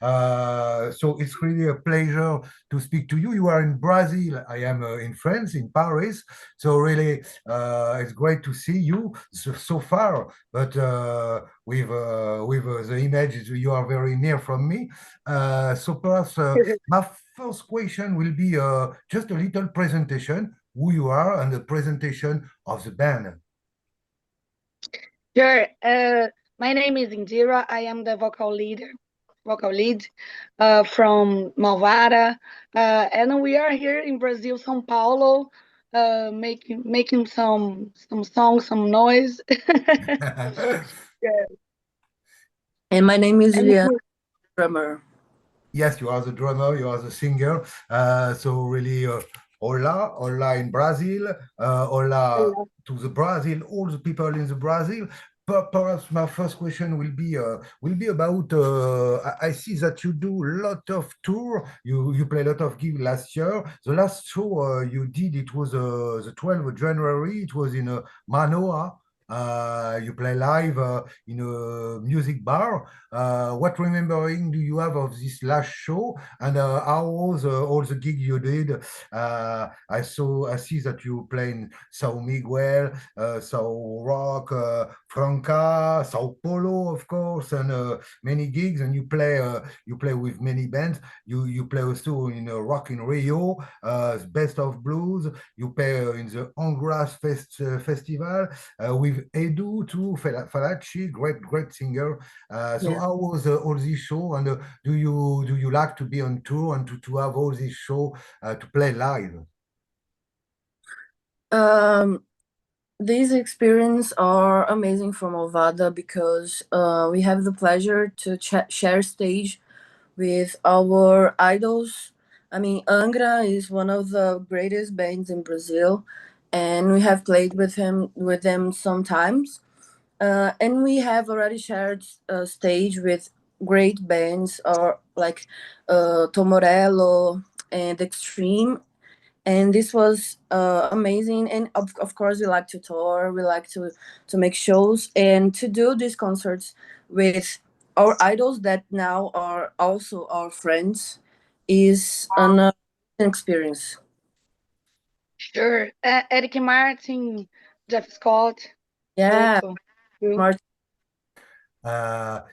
So it's really a pleasure to speak to you. You are in Brazil. I am in France, in Paris. So really, it's great to see you so far. But with the image, you are very near from me. So perhaps my first question will be just a little presentation, who you are, and the presentation of the band. Sure. My name is Indira. I am the vocal lead from Malvada, and we are here in Brazil, São Paulo, making some songs, some noise. Yeah. And my name is And Juliana, drummer. Yes, you are the drummer, you are the singer. So really, hola, hola in Brazil, hola to the Brazil, all the people in the Brazil. Perhaps my first question will be about. I see that you do a lot of tour. You play a lot of gigs last year. The last show you did, it was the 12th of January. It was in Manoa. You play live in a music bar. What remembering do you have of this last show, and how was all the gigs you did? I see that you play in São Miguel, São Roque, Franca, Sao Paulo, of course, and many gigs. And you play with many bands. You play also in Rock in Rio, Best of Blues. You play in the Angras Festival with Edu too, Falaci, great singer. So Yeah. how was all this show? And do you like to be on tour and to have all this show to play live? Um, these experiences are amazing for Malvada because we have the pleasure to share stage with our idols. I mean, Angra is one of the greatest bands in Brazil, and we have played with them sometimes. And we have already shared stage with great bands or like Tomorello and Extreme, and this was amazing. And of course, we like to tour, we like to make shows and to do these concerts with our idols that now are also our friends is an experience. sure. Eric Martin, Jeff Scott, Yeah, also. True. Martin.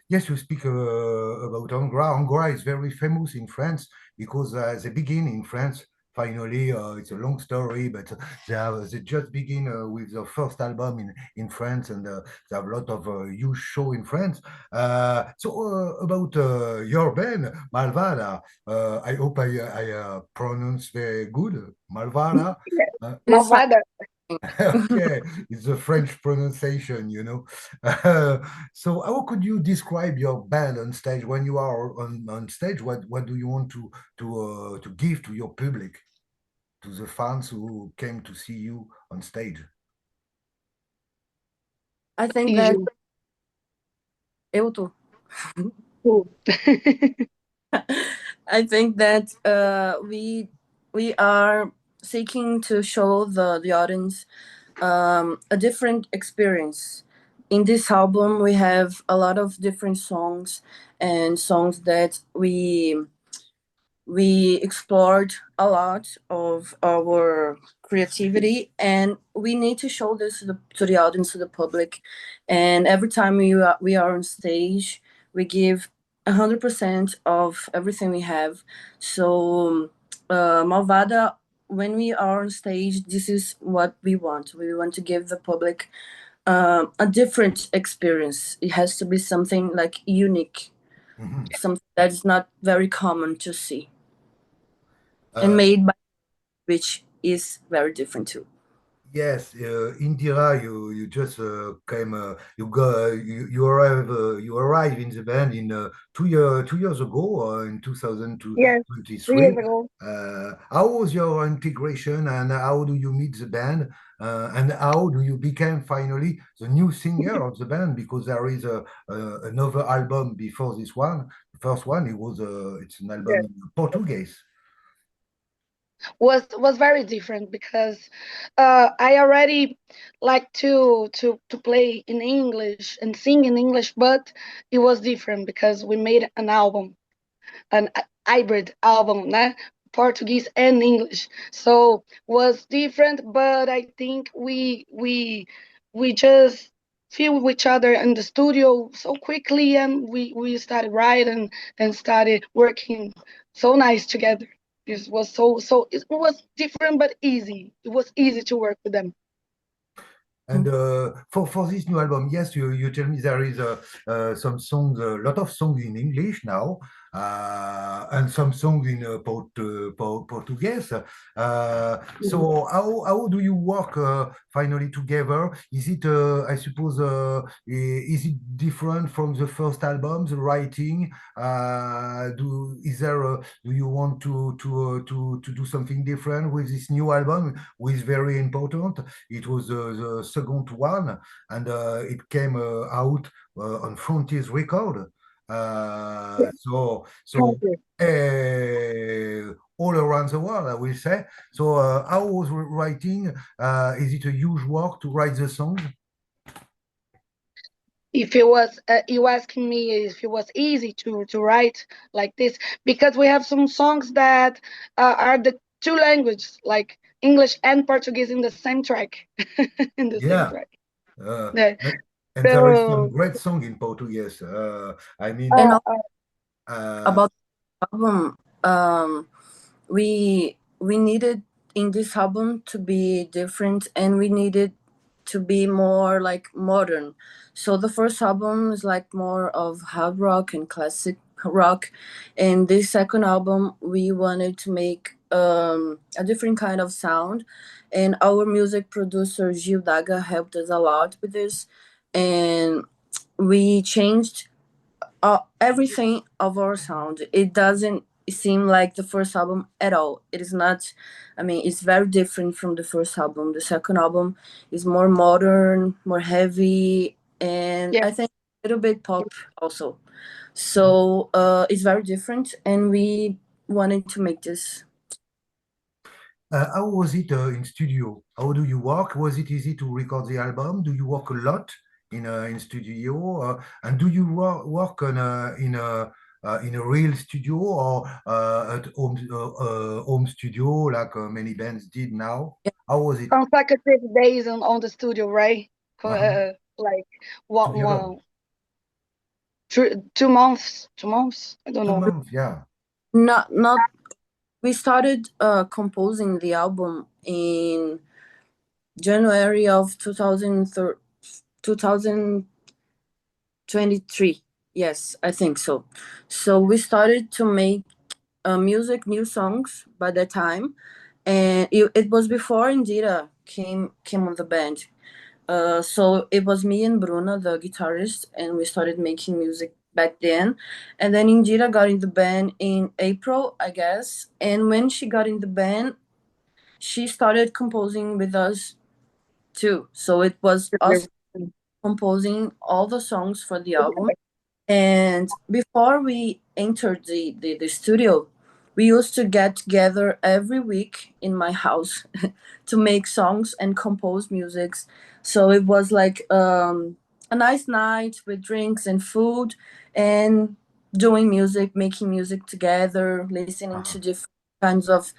Yes, you speak about Angra. Angra is very famous in France because they begin in France. Finally, it's a long story, but they just begin with their first album in France, and they have a lot of huge show in France. About your band, Malvada, I hope I pronounce very good, Malvada. Uh, It's fine. Malvada. Okay, it's a French pronunciation, you know. So how could you describe your band on stage when you are on stage? What do you want to give to your public, to the fans who came to see you on stage? I think that Usual. eu tô. Cool. I think that we are seeking to show the audience a different experience. In this album, we have a lot of different songs and songs that we explored a lot of our creativity, and we need to show this to the audience, to the public. And every time we are on stage, we give 100% of everything we have. So Malvada, when we are on stage, this is what we want. We want to give the public a different experience. It has to be something like unique, Mhm. something that is not very common to see, and Uh, made by, which is very different too. Yes, Indira, you just came. You arrive in the band in 2 years ago, in Yes, 3 years 2023. ago. How was your integration, and how do you meet the band, and how do you become finally the new singer of the band? Because there is another album before this one. The first one, it's an album Yes. in Portuguese. Was very different because I already like to play in English and sing in English, but it was different because we made an album. an hybrid album, né? Portuguese and English. So was different, but I think we just feel each other in the studio so quickly, and we started writing and started working so nice together. It was so it was different but easy. It was easy to work with them. And for this new album, yes, you tell me there is some songs, a lot of songs in English now, and some songs in Portuguese. So how do you work finally together? Is it, I suppose, is it different from the first album, the writing? Do you want to do something different with this new album, which is very important? It was the second one, and it came out on Frontiers Record. So all around the world, I will say. So how was writing? Is it a huge work to write the song? If it was, you asking me if it was easy to write like this, because we have some songs that are the two languages, like English and Portuguese in the same track, in the same track. Yeah. And there is some great song in Portuguese. I mean, and about the album, we needed in this album to be different, and we needed to be more like modern. So the first album is like more of hard rock and classic rock, and this second album we wanted to make a different kind of sound, and our music producer Gil Daga helped us a lot with this, and we changed everything of our sound. It doesn't seem like the first album at all. It is not. I mean, it's very different from the first album. The second album is more modern, more heavy, and I think a little bit pop also. So it's very different, and we wanted to make this. How was it in studio? How do you work? Was it easy to record the album? Do you work a lot in studio? And do you work on in a real studio or at home studio like many bands did now? Yeah. How was it? Consecutive days on the studio, right? Like one 2 months. 2 months. I don't know. 2 months, yeah. Not. We started composing the album in January of 2023. Yes, I think so. So we started to make music, new songs by that time, and it was before Indira came on the band. So it was me and Bruna, the guitarist, and we started making music back then. And then Indira got in the band in April, I guess. And when she got in the band, she started composing with us too. So it was us composing all the songs for the album. And before we entered the studio, we used to get together every week in my house to make songs and compose music. So it was like a nice night with drinks and food and doing music, making music together, listening to different kinds of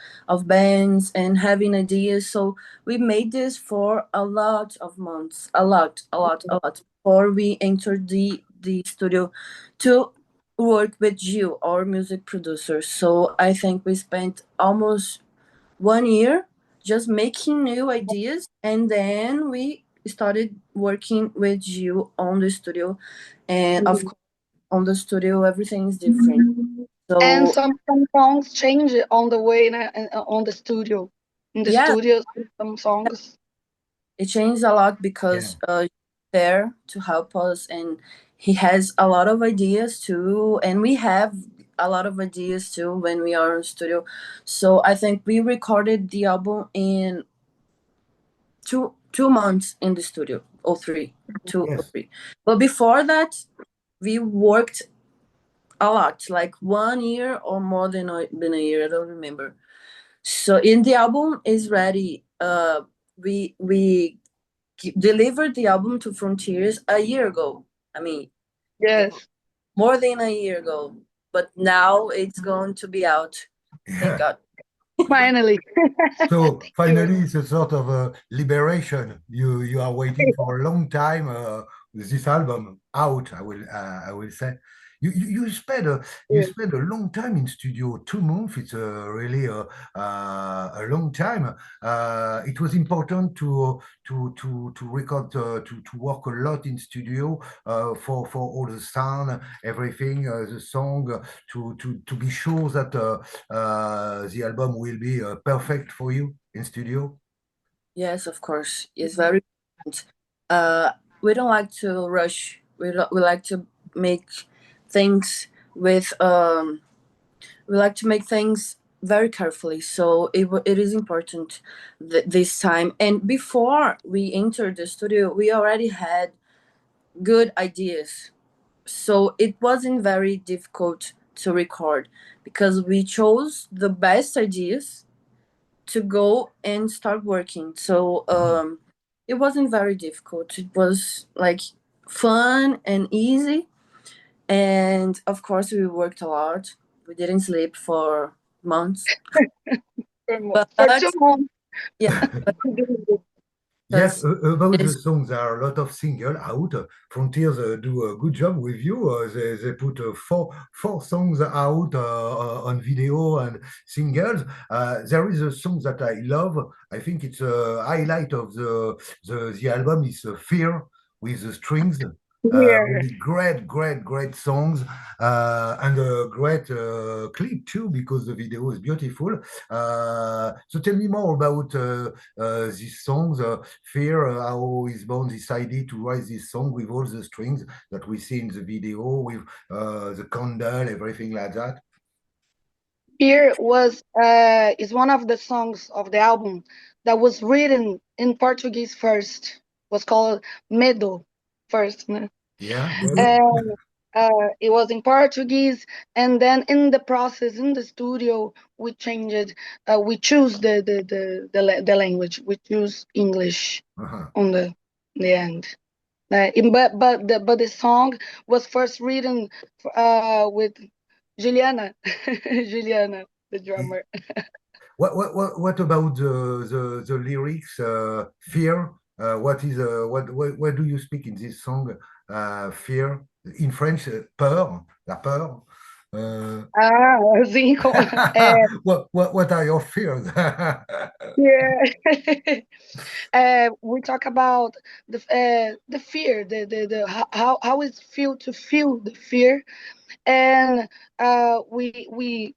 bands and having ideas. So we made this for a lot of months, a lot before we entered the studio to work with Gil, our music producer. So I think we spent almost 1 year just making new ideas, and then we started working with Gil on the studio. And of course, on the studio, everything is different. So and some songs change on the way on the studio. In the studios, some songs. It changed a lot because there to help us, and he has a lot of ideas too, and we have a lot of ideas too when we are in studio. So I think we recorded the album in two months in the studio, or three. But before that, we worked a lot, like 1 year or more than a year. I don't remember. So in the album is ready. We delivered the album to Frontiers a year ago. I mean, yes, more than a year ago. but now it's going to be out. Thank God. Finally. So Thank finally, you. it's a sort of a liberation. You are waiting for a long time with this album out. I will say. You spent a long time in studio, 2 months. It's really a long time. It was important to record to work a lot in studio for all the sound, everything, the song, to be sure that the album will be perfect for you in studio. Yes, of course. It's very important. We don't like to rush. We like to make things with we like to make things very carefully. So it is important this time. And before we entered the studio, we already had good ideas. So it wasn't very difficult to record because we chose the best ideas to go and start working. So it wasn't very difficult. It was like fun and easy. And of course, we worked a lot. We didn't sleep for months. For But 2 months. yeah, Yes, because about it the is songs, there are a lot of singles out. Frontiers do a good job with you. They put four songs out on video and singles. There is a song that I love. I think it's a highlight of the album is Fear with the strings. Here. Really great songs and a great clip too because the video is beautiful. So tell me more about these songs. Fear, how is born this idea to write this song with all the strings that we see in the video with the candle, everything like that? Here was is one of the songs of the album that was written in Portuguese first. Was called Medo first, né? Yeah, And it was in Portuguese, and then in the process in the studio we changed it. We choose the language. We choose English uh-huh. on the end. But the song was first written with Juliana, Juliana, the drummer. What about the lyrics? Fear. What do you speak in this song? Fear in French, peur, la peur. Ah, sim. What are your fears? Yeah. We talk about the fear, how it feel to feel the fear, and we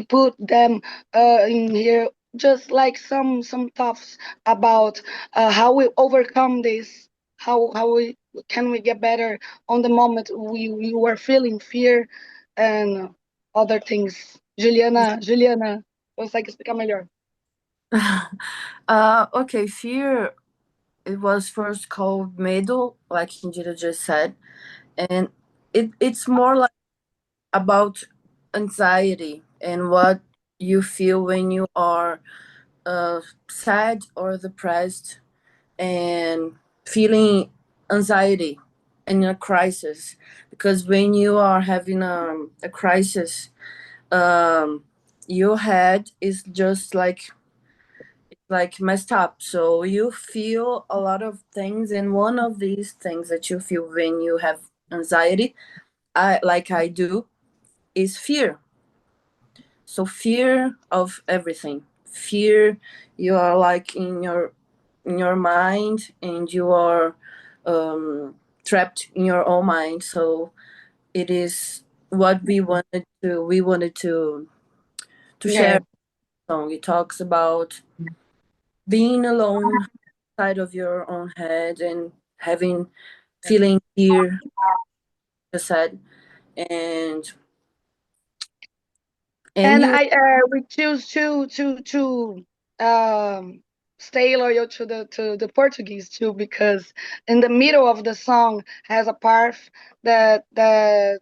put them in here just like some thoughts about how we overcome this, how we can we get better on the moment we were feeling fear and other things. Juliana, consegue explicar melhor? Okay, Fear, it was first called Medo, like Indira just said. And it's more like about anxiety and what you feel when you are sad or depressed and feeling anxiety in a crisis. Because when you are having a crisis, your head is just like messed up. So you feel a lot of things, and one of these things that you feel when you have anxiety, I do, is fear. So fear of everything. Fear, you are like in your mind, and you are trapped in your own mind. So it is what we wanted to share. Yeah. Song. It talks about being alone inside of your own head and feeling fear, as I said, and And you. we choose to stay loyal to the Portuguese too, because in the middle of the song has a part that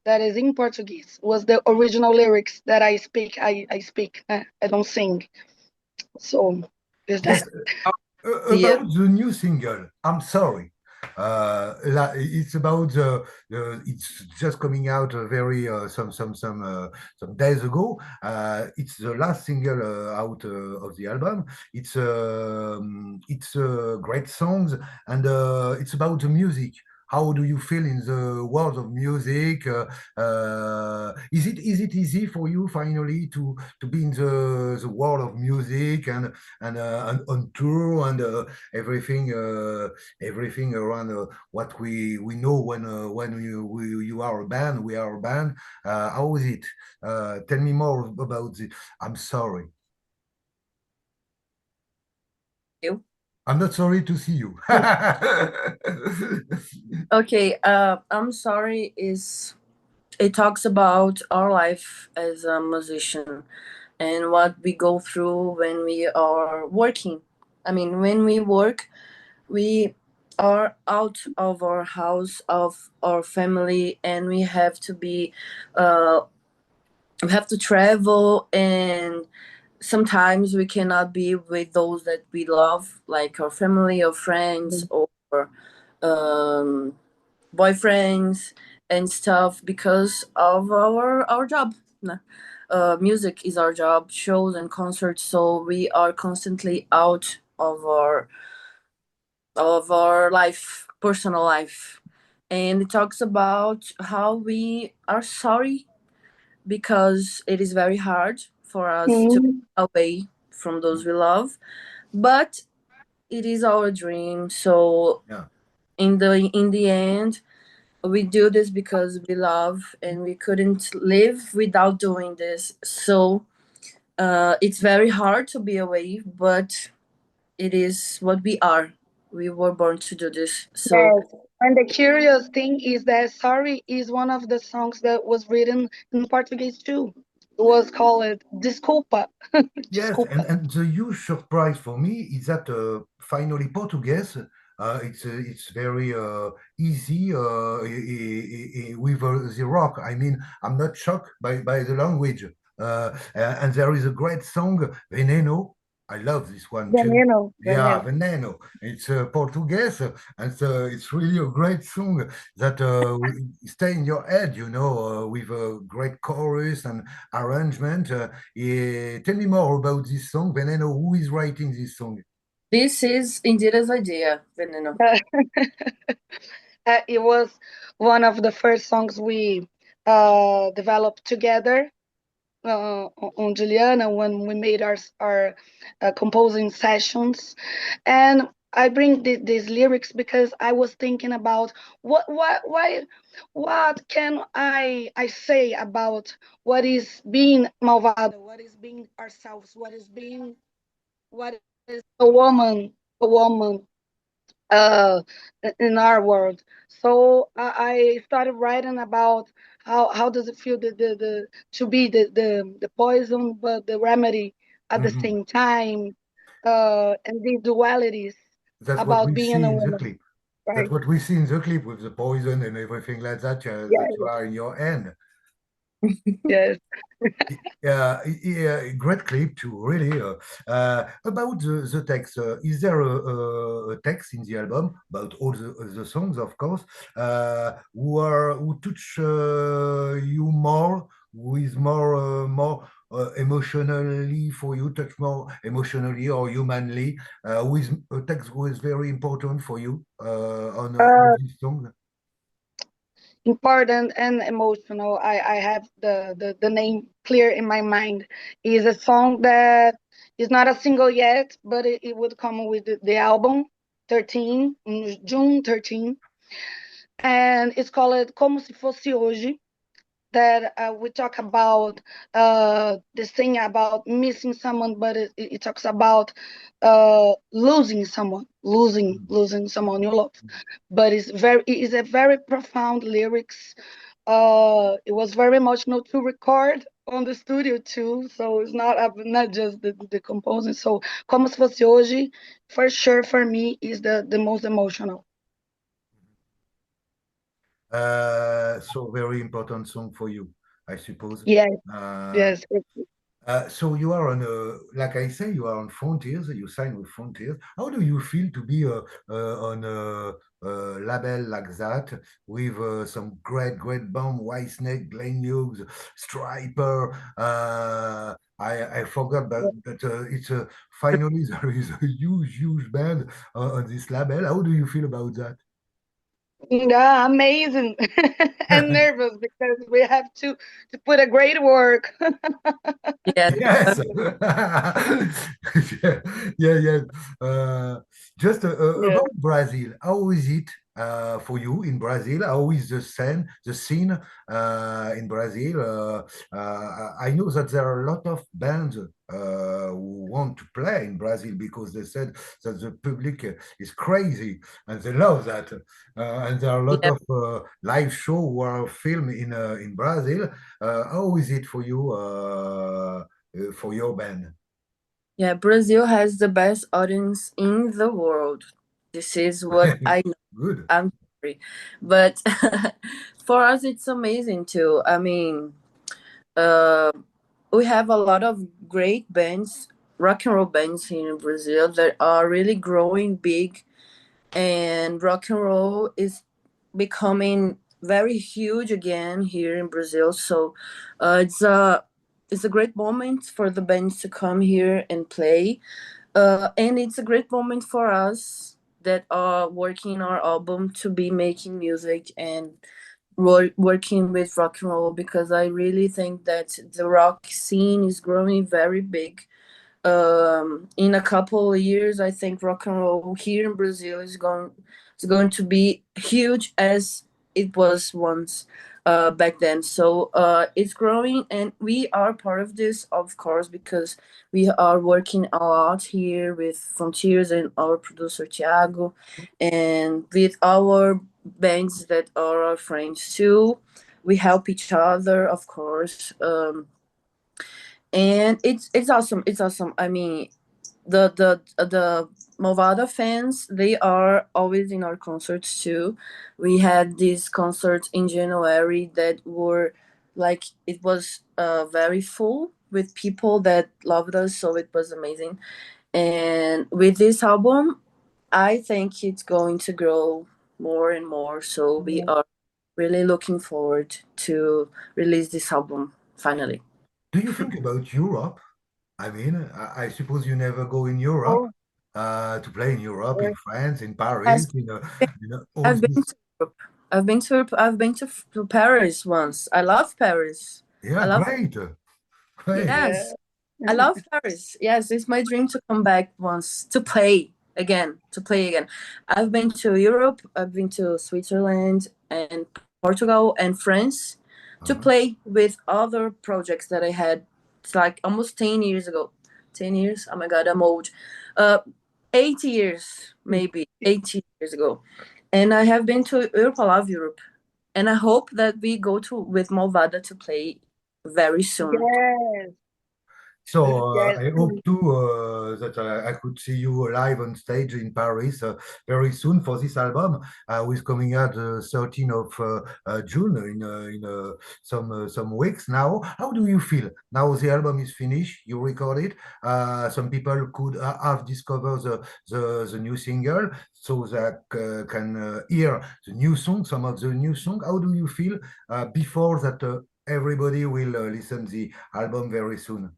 is in Portuguese. Was the original lyrics that I speak. I speak. I don't sing. So is that? Yes, about the new single, I'm sorry. It's about it's just coming out very some days ago. It's the last single out of the album. It's great songs, and it's about the music. How do you feel in the world of music? Is it easy for you finally to be in the world of music and on tour and everything around what we know when you are a band, we are a band. How is it? Tell me more about it. I'm sorry. You? I'm not sorry to see you. Okay, I'm sorry is it talks about our life as a musician and what we go through when we are working. I mean, when we work, we are out of our house, of our family, and we have to be, we have to travel, and sometimes we cannot be with those that we love, like our family or friends or um, boyfriends and stuff because of our job. Music is our job, shows and concerts, so we are constantly out of our life, personal life. And it talks about how we are sorry because it is very hard for us to be away from those we love, but it is our dream. So Yeah. in the end, we do this because we love, and we couldn't live without doing this. So it's very hard to be away, but it is what we are. We were born to do this. So Yes. And the curious thing is that Sorry is one of the songs that was written in Portuguese too. It was called Desculpa. Yes, Desculpa. and the huge surprise for me is that finally Portuguese, it's very easy with the rock. I mean, I'm not shocked by the language. And there is a great song, Veneno. I love this one too. Veneno. Yeah, Veneno. Veneno. It's Portuguese, and it's really a great song that stay in your head, with a great chorus and arrangement. Tell me more about this song, Veneno. Who is writing this song? this is Indira's idea, Veneno. It was one of the first songs we developed together on Juliana when we made our composing sessions. And I bring these lyrics because I was thinking about what can I say about what is being Malvada, what is being ourselves, what is a woman uh, in our world. So I started writing about how does it feel the to be the poison but the remedy at the Mhm. same time, and the dualities That's what about we being see a in the woman, clip. That's right? what we see in the clip with the poison and everything like that, that you Yes, are in your hand. yes. Yeah, yeah, great clip too, really. About the text, is there a text in the album about all the songs, of course, who touch you more, who is more emotionally for you, touch more emotionally or humanly, who is a text who is very important for you on all Uh, these songs? Important and emotional. I have the name clear in my mind. Is a song that is not a single yet, but it would come with the album 13, June 13, and it's called Como Se Fosse Hoje. That we talk about this thing about missing someone, but it talks about losing someone, losing someone you love. But it is a very profound lyrics. It was very emotional to record on the studio too, so it's not just the composing. So Como Se Fosse Hoje, for sure, for me, is the most emotional. So very important song for you, I suppose. Yes, Uh, yes. So you are on like I say, you are on Frontiers. You sign with Frontiers. How do you feel to be on a label like that with some great band, White Snake, Glenn Hughes, Striper? I forgot that it's finally there is a huge band on this label. How do you feel about that? Yeah, amazing and nervous because we have to put a great work. Yeah. Yes. Yeah, yeah. Just Yeah. about Brazil, how is it for you in Brazil? How is the scene in Brazil? I know that there are a lot of bands who want to play in Brazil because they said that the public is crazy and they love that. And there are a lot Yeah. of live show who are filmed in Brazil. How is it for your band? Yeah, Brazil has the best audience in the world. This is what I know. Good. I'm sorry. But for us, it's amazing too. I mean, uh, we have a lot of great bands, rock and roll bands here in Brazil that are really growing big, and rock and roll is becoming very huge again here in Brazil. So it's a great moment for the bands to come here and play, and it's a great moment for us that are working our album to be making music and working with rock and roll, because I really think that the rock scene is growing very big. In a couple of years, I think rock and roll here in Brazil is going to be huge as it was once back then. So it's growing, and we are part of this, of course, because we are working a lot here with Frontiers and our producer Thiago, and with our bands that are our friends too. We help each other, of course. And it's awesome. It's awesome. I mean, the Malvada fans, they are always in our concerts too. We had these concerts in January that were like, it was very full with people that loved us, so it was amazing. And with this album, I think it's going to grow more and more. So we are really looking forward to release this album finally. Do you think about Europe? I mean, I suppose you never go in Europe Oh, to play in Europe, in yeah. France, in Paris, Yes, all I've been this. to Europe. I've been to Paris once. I love Paris. Yeah, I love great. Yeah. Yes. I love Paris. Yes, it's my dream to come back once to play again, to play again. I've been to Europe, I've been to Switzerland and Portugal and France to Uh-huh. play with other projects that I had. It's like almost 10 years ago. 10 years? Oh my god, I'm old. Uh 8 years, maybe 80 years ago. And I have been to Europe. I love Europe. And I hope that we go to with Malvada to play very soon. Yes. So Yes. I hope too that I could see you live on stage in Paris very soon for this album, which is coming out 13th of June in some weeks now. How do you feel now? The album is finished. You record it. Some people could have discovered the new single, so that can hear the new song, some of the new song. How do you feel before that? Everybody will listen the album very soon.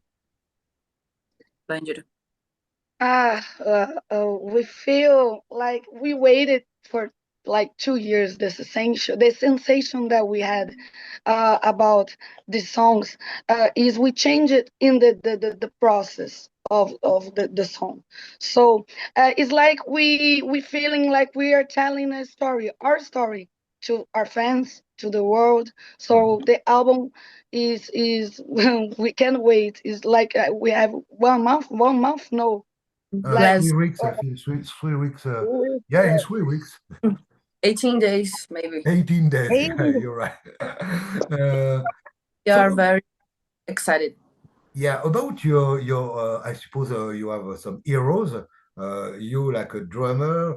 Danger. We feel like we waited for like 2 years. The sensation that we had about the songs is we change it in the process of the song. So it's like we feeling like we are telling a story, our story to our fans, to the world. So the album is we can't wait. It's like we have 1 month, 1 month, no, like Less 3 weeks, I uh, feel 3 weeks. Yeah, in 3 weeks, 18 days, maybe. 18 days. hey, Yeah, you're right. Uh, We so are very excited. yeah, about your I suppose you have some heroes. You like a drummer,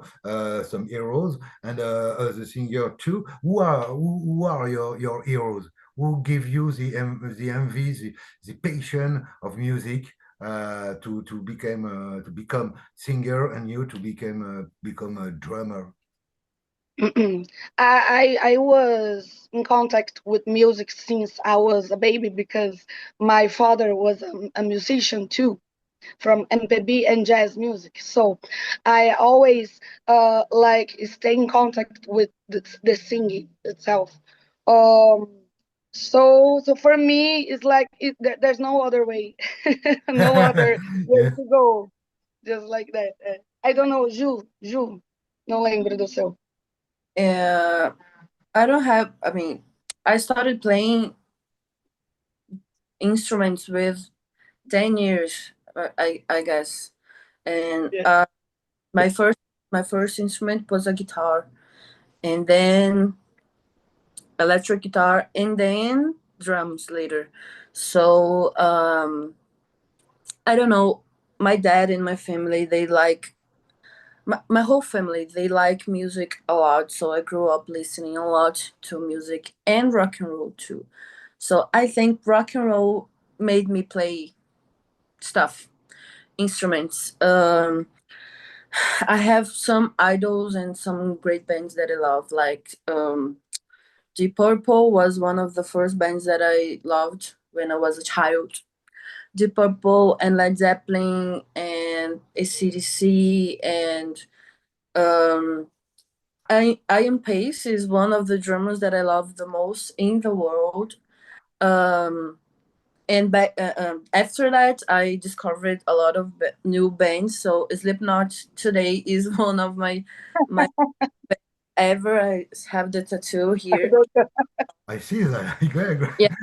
some heroes, and as a singer too. Who are your heroes? who give you the envy, the passion of music to become singer and you to become a drummer? I was in contact with music since I was a baby because my father was a musician too, from MPB and jazz music. So I always like stay in contact with the singing itself. Um, so for me, it's like there's no other way, no other way Yeah. to go, just like that. I don't know, Ju, não lembro do seu. I don't have. I mean, I started playing instruments with 10 years. I guess, and Yeah. my first instrument was a guitar, and then electric guitar, and then drums later. So I don't know. My dad and my family, they like my whole family, they like music a lot. So I grew up listening a lot to music and rock and roll too. So I think rock and roll made me play stuff, instruments. I have some idols and some great bands that I love, like Deep Purple was one of the first bands that I loved when I was a child. Deep Purple and Led Zeppelin and AC/DC and um, Ian Pace is one of the drummers that I love the most in the world. Um, and after that, I discovered a lot of new bands. So Slipknot today is one of my ever. I have the tattoo here. I see that. Great, great. Yeah,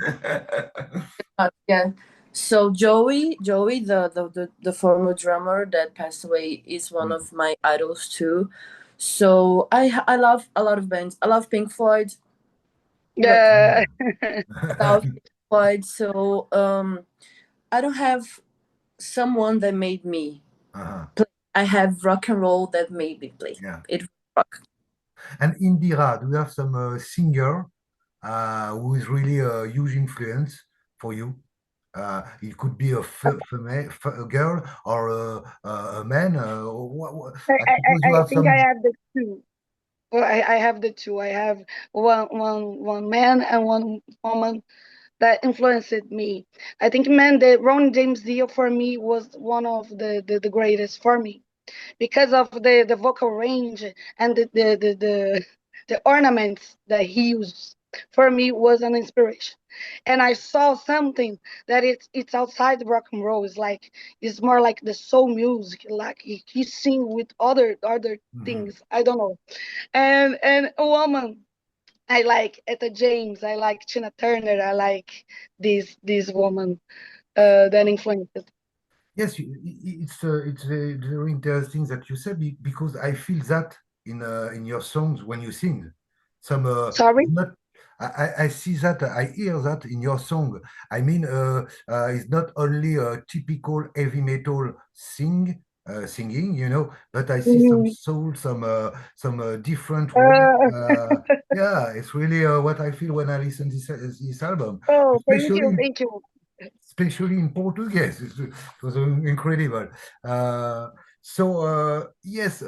yeah. So Joey, the former drummer that passed away, is one of my idols too. So I love a lot of bands. I love Pink Floyd. Look, Yeah. I love Pink Floyd. So I don't have someone that made me Uh-huh. play. I have rock and roll that made me play. Yeah. It rock. And Indira, do you have some singer who is really a huge influence for you? It could be a girl or a man. I suppose you I have think I some. have the two. Well, I have the two. I have one man and one woman that influenced me. I think, man, the Ron James Dio for me was one of the greatest for me because of the vocal range and the ornaments that he used. For me, was an inspiration, and I saw something that it's outside the rock and roll. It's more like the soul music. Like he sing with other Mhm. things. I don't know. And a woman I like Etta James. I like Tina Turner. I like this woman that influenced. Yes, it's very interesting that you said because I feel that in your songs when you sing. Some Sorry. it's not. I see that I hear that in your song. I mean, it's not only a typical heavy metal singing, but I see some Mhm. soul, some different way. Uh, Yeah, it's really what I feel when I listen this album, oh, especially thank you. especially in Portuguese. It was incredible. Yes,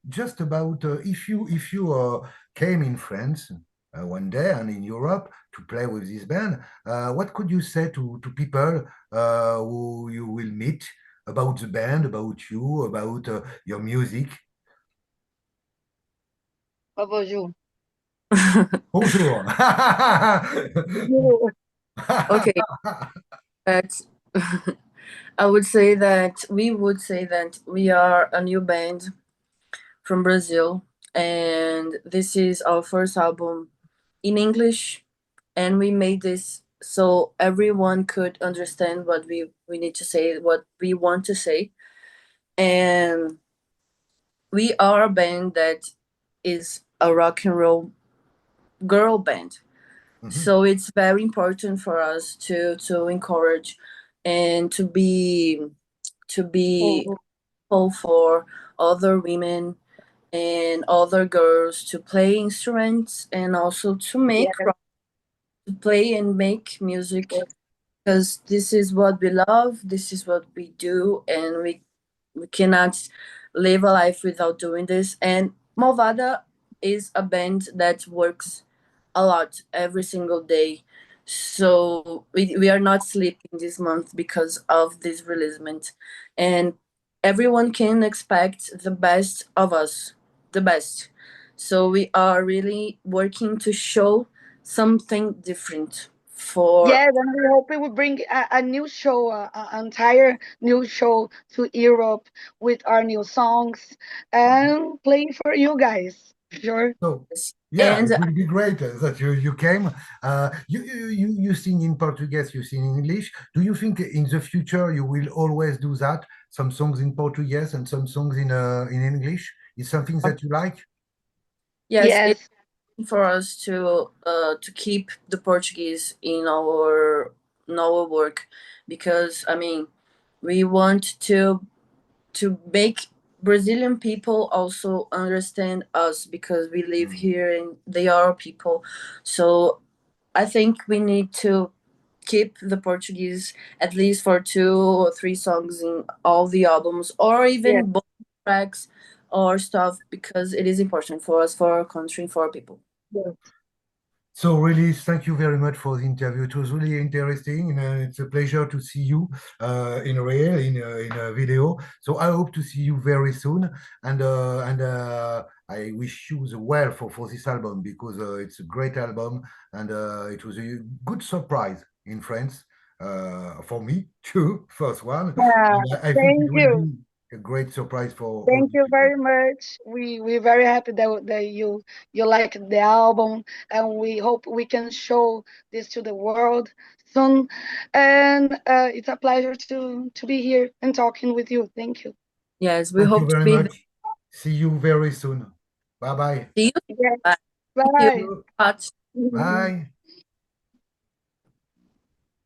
just about if you came in France one day and in Europe to play with this band, what could you say to people who you will meet about the band, about you, about your music? Por favor, Ju. Bonjour. Ju. Okay, but I would say that we are a new band from Brazil, and this is our first album in English, and we made this so everyone could understand what we need to say, what we want to say, and we are a band that is a rock and roll girl band. Mhm. So it's very important for us to encourage and to be Mhm. helpful for other women and other girls to play instruments and also to make Yeah. rock. to play and make music, because this is what we love, this is what we do, and we cannot live a life without doing this. And Malvada is a band that works a lot every single day. So we are not sleeping this month because of this releasement. And everyone can expect the best of us, the best. So we are really working to show something different for. Yes, and we hope we will bring a new show, an entire new show to Europe with our new songs and play for you guys. Sure. So yeah, And it will be great that you came. You sing in Portuguese, you sing in English. Do you think in the future you will always do that? Some songs in Portuguese and some songs in English? Is something that you like? yes, Yes. it's for us to keep the Portuguese in our work, because I mean we want to make Brazilian people also understand us, because we live here and they are people. So I think we need to keep the Portuguese at least for 2 or 3 songs in all the albums, or Yeah. even bonus tracks or stuff, because it is important for us, for our country, for our people. Yes. So really, thank you very much for the interview. It was really interesting, and it's a pleasure to see you in real, in a video. So I hope to see you very soon, and I wish you the well for this album, because it's a great album, and it was a good surprise in France for me too, first one. Yeah. And I think it Thank will you. be a great surprise for all Thank the you people. very much. We're very happy that you like the album, and we hope we can show this to the world soon. And it's a pleasure to be here and talking with you. Thank you. Yes, we Thank you hope to very be there. much. See you very soon. Bye bye. See you. Yes. Bye. Thank Bye. you. Much. Bye.